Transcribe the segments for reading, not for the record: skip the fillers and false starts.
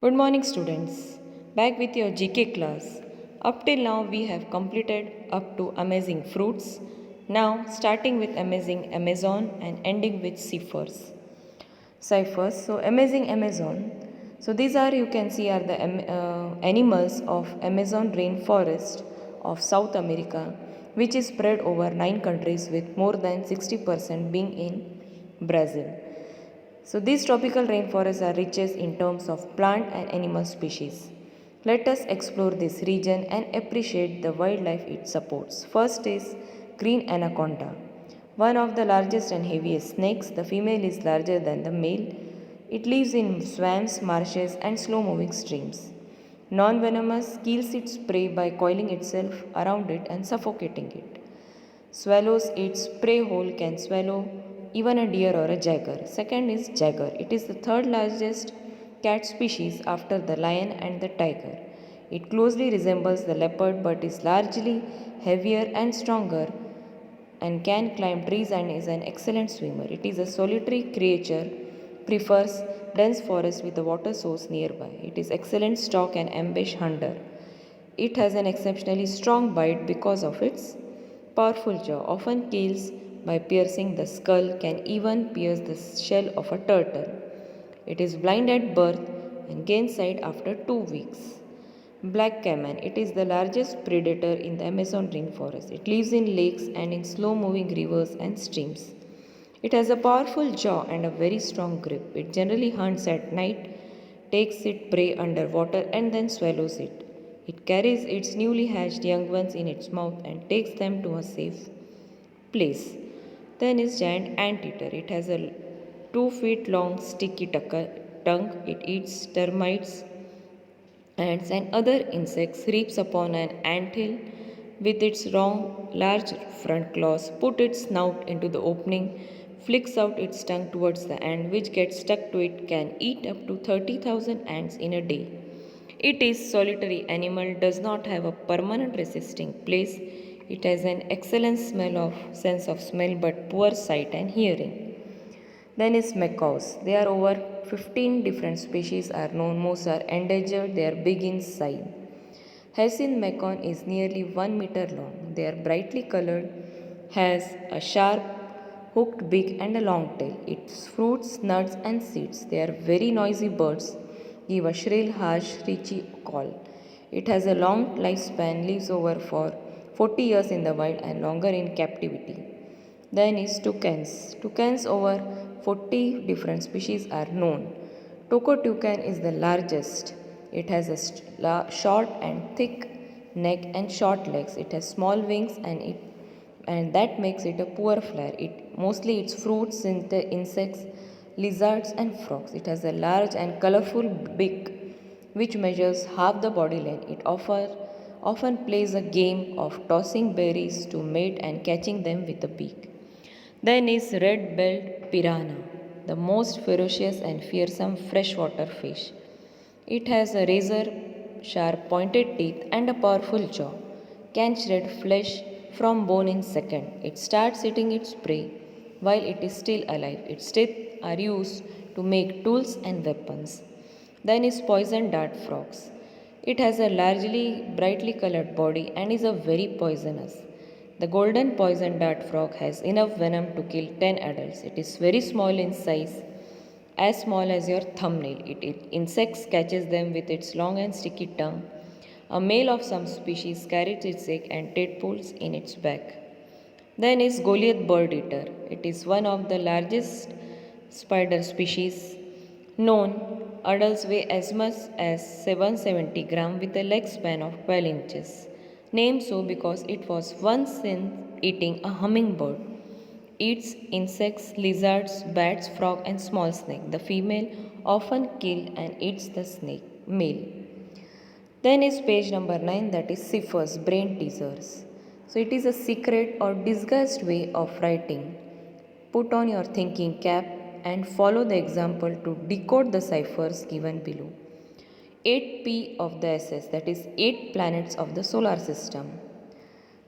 Good morning, students. Back with your GK class. Up till now, we have completed up to amazing fruits. Now, starting with amazing Amazon and ending with ciphers. So, amazing Amazon. So, these are you can see are the animals of Amazon rainforest of South America, which is spread over 9 countries with more than 60% being in Brazil. So these tropical rainforests are richest in terms of plant and animal species. Let us explore this region and appreciate the wildlife it supports. First is green anaconda. One of the largest and heaviest snakes, the female is larger than the male. It lives in swamps, marshes, and slow moving streams. Non venomous, kills its prey by coiling itself around it and suffocating it. Swallows its prey whole, can swallow even a deer or a jaguar. Second is jaguar. It is the third largest cat species after the lion and the tiger. It closely resembles the leopard but is largely heavier and stronger and can climb trees and is an excellent swimmer. It is a solitary creature, prefers dense forest with a water source nearby. It is excellent stalk and ambush hunter. It has an exceptionally strong bite because of its powerful jaw, often kills by piercing the skull, can even pierce the shell of a turtle. It is blind at birth and gains sight after 2 weeks. Black caiman. It is the largest predator in the Amazon rainforest. It lives in lakes and in slow moving rivers and streams. It has a powerful jaw and a very strong grip. It generally hunts at night, takes its prey underwater, and then swallows it. It carries its newly hatched young ones in its mouth and takes them to a safe place. Then is giant anteater. It has a 2 feet long sticky tongue. It eats termites, ants, and other insects, leaps upon an anthill with its long, large front claws, put its snout into the opening, flicks out its tongue towards the ant, which gets stuck to it, can eat up to 30,000 ants in a day. It is solitary animal, does not have a permanent resting place. It has an excellent sense of smell but poor sight and hearing. Then is macaws. There are over 15 different species are known. Most are endangered. They are big in size. Hyacinth macaw is nearly 1 meter long. They are brightly colored, has a sharp hooked beak and a long tail. Eats fruits, nuts and seeds. They are very noisy birds. Give a shrill, harsh, richy call. It has a long lifespan, lives over for 40 years in the wild and longer in captivity. Then is toucans. Toucans over 40 different species are known. Toco toucan is the largest. It has a short and thick neck and short legs. It has small wings and that makes it a poor flyer. It mostly eats fruits, insects, lizards and frogs. It has a large and colorful beak which measures half the body length. It often plays a game of tossing berries to mate and catching them with a beak. Then is red-billed piranha, the most ferocious and fearsome freshwater fish. It has a razor sharp pointed teeth and a powerful jaw. Can shred flesh from bone in second. It starts eating its prey while it is still alive. Its teeth are used to make tools and weapons. Then is poison dart frogs. It has a largely brightly colored body and is a very poisonous. The golden poison dart frog has enough venom to kill 10 adults. It is very small in size, as small as your thumbnail. It insects catches them with its long and sticky tongue. A male of some species carries its egg and tadpoles in its back. Then is Goliath bird eater. It is one of the largest spider species known. Adults weigh as much as 770 grams with a leg span of 12 inches. Named so because it was once seen eating a hummingbird. Eats insects, lizards, bats, frog and small snake. The female often kill and eats the snake male. Then is page number 9, that is ciphers, brain teasers. So it is a secret or disguised way of writing. Put on your thinking cap and follow the example to decode the ciphers given below. 8P of the SS, that is 8 planets of the solar system.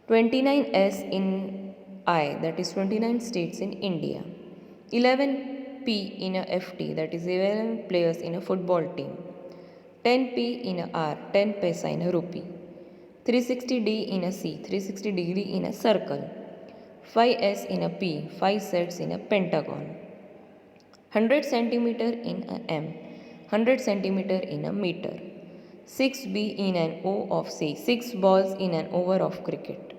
29S in I, that is 29 states in India. 11P in a FT, that is 11 players in a football team. 10p in a R, 10 paisa in a rupee. 360D in a C, 360 degree in a circle. 5s in a P, 5 sets in a pentagon. 100 centimeter in a M, 100 centimeter in a meter. 6b in an O of C, 6 balls in an over of cricket.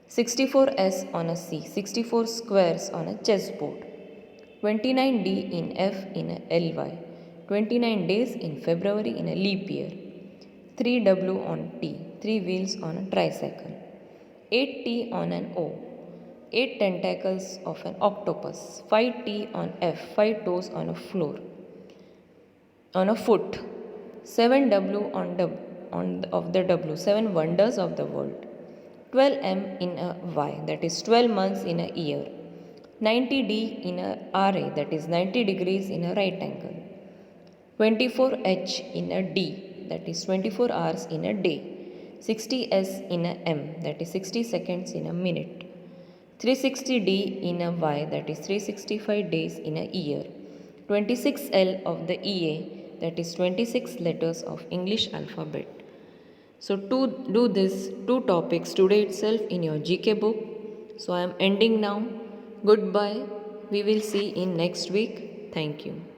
64s on a C, 64 squares on a chessboard. 29d in F in a LY, 29 days in February in a leap year. 3w on T, 3 wheels on a tricycle. 8t on an O, 8 tentacles of an octopus. 5t on F, 5 toes on a floor, on a foot. 7w of the W, 7 wonders of the world. 12m in a Y, that is 12 months in a year. 90d in a RA, that is 90 degrees in a right angle. 24h in a D, that is 24 hours in a day. 60s in a M, that is 60 seconds in a minute. 360d in a Y, that is 365 days in a year. 26L of the EA, that is 26 letters of English alphabet. So to do this 2 topics today itself in your GK book. So I am ending now. Goodbye. We will see in next week. Thank you.